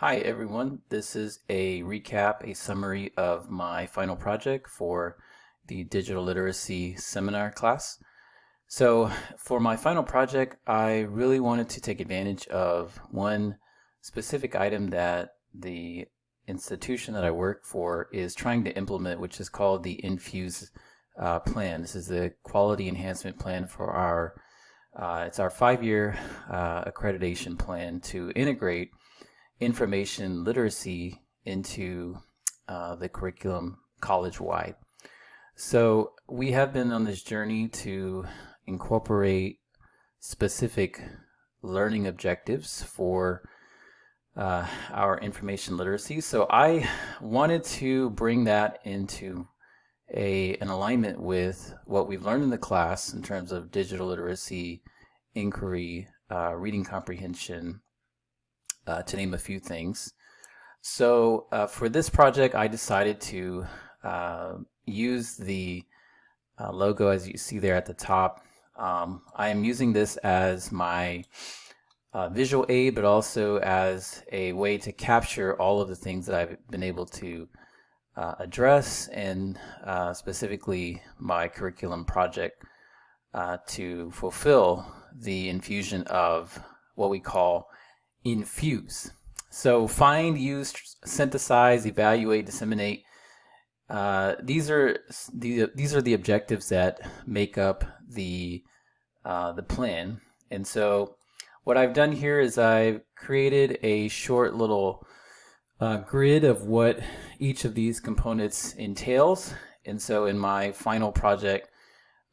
Hi everyone, this is a recap, a summary of my final project for the digital literacy seminar class. So for my final project, I really wanted to take advantage of one specific item that the institution that I work for is trying to implement, which is called the Infuse plan. This is the quality enhancement plan for it's our 5-year accreditation plan to integrate information literacy into the curriculum college-wide. So we have been on this journey to incorporate specific learning objectives for our information literacy. So I wanted to bring that into an alignment with what we've learned in the class in terms of digital literacy, inquiry, reading comprehension, to name a few things. So for this project, I decided to use the logo as you see there at the top. I am using this as my visual aid, but also as a way to capture all of the things that I've been able to address, and specifically my curriculum project to fulfill the infusion of what we call Infuse. So find, use, synthesize, evaluate, disseminate. These are the objectives that make up the plan. And so what I've done here is I've created a short little grid of what each of these components entails. And so in my final project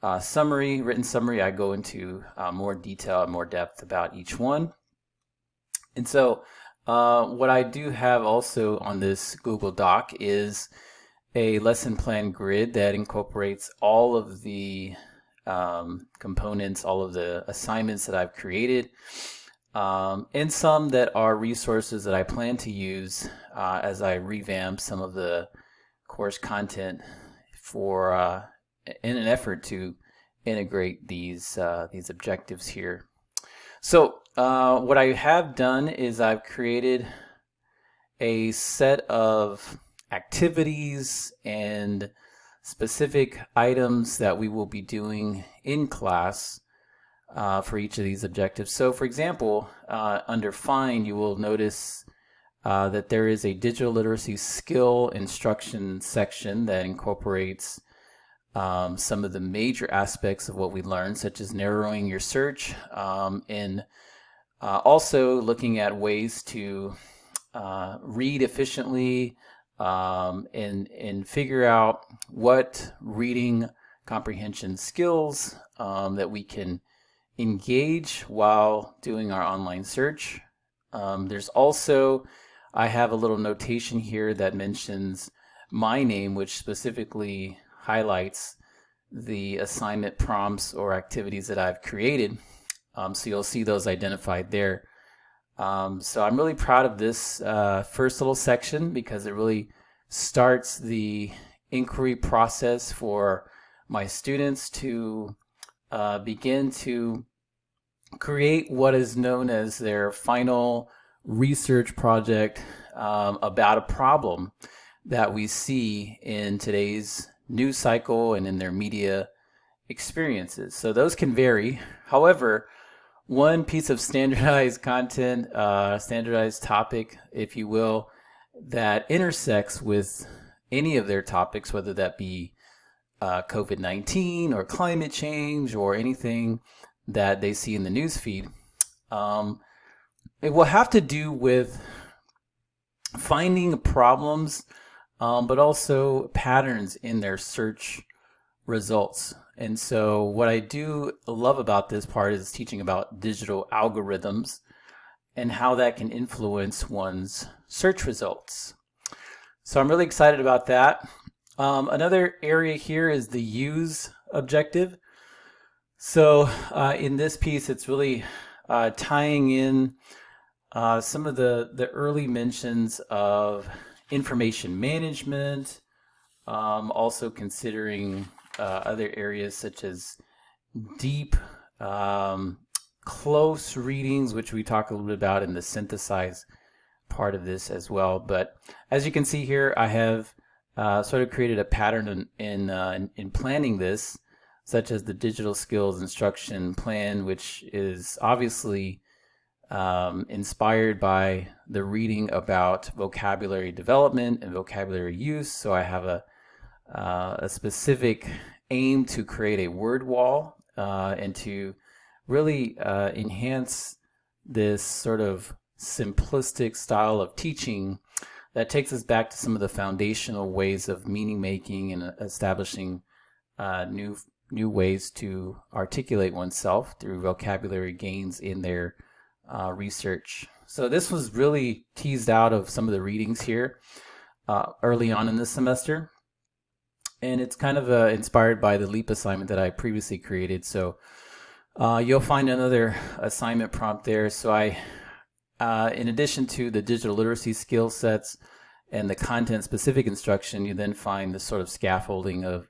written summary, I go into more detail and more depth about each one. And so what I do have also on this Google Doc is a lesson plan grid that incorporates all of the components, all of the assignments that I've created, and some that are resources that I plan to use as I revamp some of the course content for in an effort to integrate these objectives here. So what I have done is I've created a set of activities and specific items that we will be doing in class for each of these objectives. So for example, under Find, you will notice that there is a digital literacy skill instruction section that incorporates some of the major aspects of what we learned, such as narrowing your search, and also looking at ways to read efficiently, and figure out what reading comprehension skills that we can engage while doing our online search. There's also, I have a little notation here that mentions my name, which specifically highlights the assignment prompts or activities that I've created. So you'll see those identified there. So I'm really proud of this first little section because it really starts the inquiry process for my students to begin to create what is known as their final research project about a problem that we see in today's news cycle and in their media experiences. So those can vary. However, one piece of standardized content, standardized topic, if you will, that intersects with any of their topics, whether that be COVID-19 or climate change or anything that they see in the news feed, it will have to do with finding problems, but also patterns in their search results. And so what I do love about this part is teaching about digital algorithms and how that can influence one's search results. So I'm really excited about that. Another area here is the use objective. So in this piece, it's really tying in some of the early mentions of information management, also considering other areas such as deep, close readings, which we talk a little bit about in the synthesize part of this as well. But as you can see here, I have sort of created a pattern in planning this, such as the digital skills instruction plan, which is obviously inspired by the reading about vocabulary development and vocabulary use. So I have a specific aim to create a word wall and to really enhance this sort of simplistic style of teaching that takes us back to some of the foundational ways of meaning making and establishing new ways to articulate oneself through vocabulary gains in their research. So this was really teased out of some of the readings here early on in this semester, and it's kind of inspired by the LEAP assignment that I previously created. So you'll find another assignment prompt there. So I in addition to the digital literacy skill sets and the content specific instruction, you then find this sort of scaffolding of,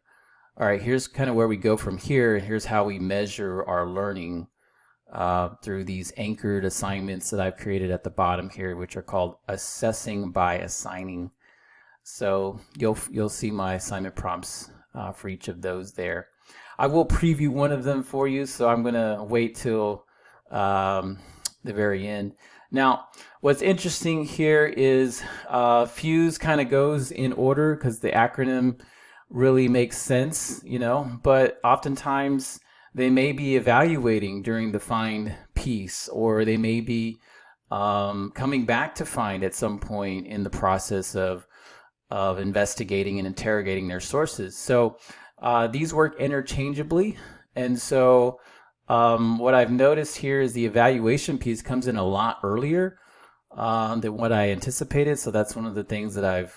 all right, here's kind of where we go from here. Here's how we measure our learning through these anchored assignments that I've created at the bottom here, which are called assessing by assigning. So you'll see my assignment prompts for each of those there. I will preview one of them for you, so I'm going to wait till the very end. Now, what's interesting here is FUSE kind of goes in order because the acronym really makes sense, but oftentimes they may be evaluating during the find piece, or they may be coming back to find at some point in the process of investigating and interrogating their sources. So these work interchangeably, and so what I've noticed here is the evaluation piece comes in a lot earlier than what I anticipated. So that's one of the things that I've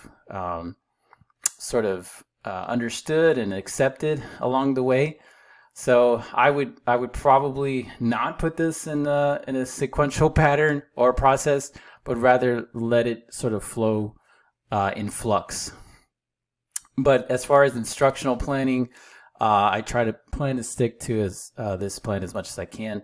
sort of understood and accepted along the way. So I would probably not put this in a sequential pattern or process, but rather let it sort of flow in flux. But as far as instructional planning, I try to plan to stick to this plan as much as I can.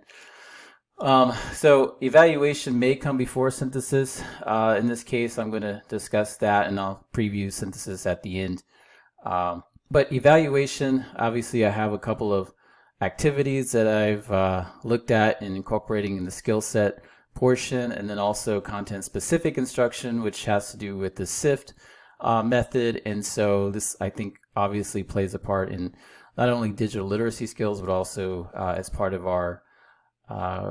So evaluation may come before synthesis. In this case, I'm going to discuss that, and I'll preview synthesis at the end. But evaluation, obviously, I have a couple of activities that I've looked at and incorporating in the skill set portion, and then also content-specific instruction, which has to do with the SIFT method. And so this, I think, obviously plays a part in not only digital literacy skills, but also as part of our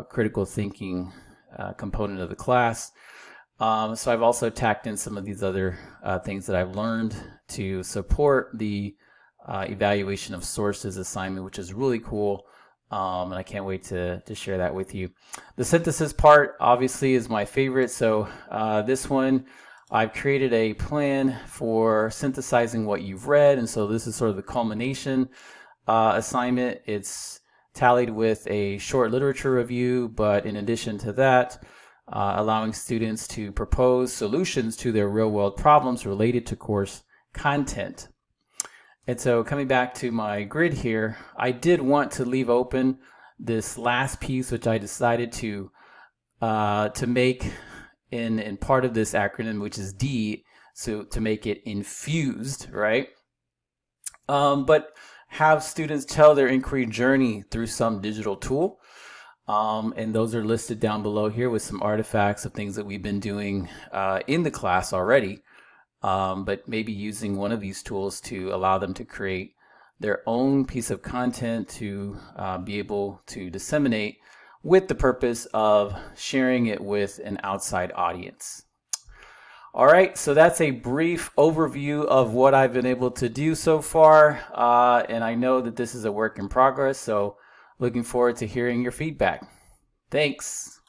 critical thinking component of the class. So I've also tacked in some of these other things that I've learned to support the evaluation of sources assignment, which is really cool. And I can't wait to share that with you. The synthesis part obviously is my favorite. So this one, I've created a plan for synthesizing what you've read. And so this is sort of the culmination assignment. It's tallied with a short literature review, but in addition to that, allowing students to propose solutions to their real-world problems related to course content. And so coming back to my grid here, I did want to leave open this last piece, which I decided to make in part of this acronym, which is D, so to make it infused, right? But have students tell their inquiry journey through some digital tool. And those are listed down below here with some artifacts of things that we've been doing in the class already, but maybe using one of these tools to allow them to create their own piece of content to be able to disseminate with the purpose of sharing it with an outside audience. All right, so that's a brief overview of what I've been able to do so far, and I know that this is a work in progress, so looking forward to hearing your feedback. Thanks.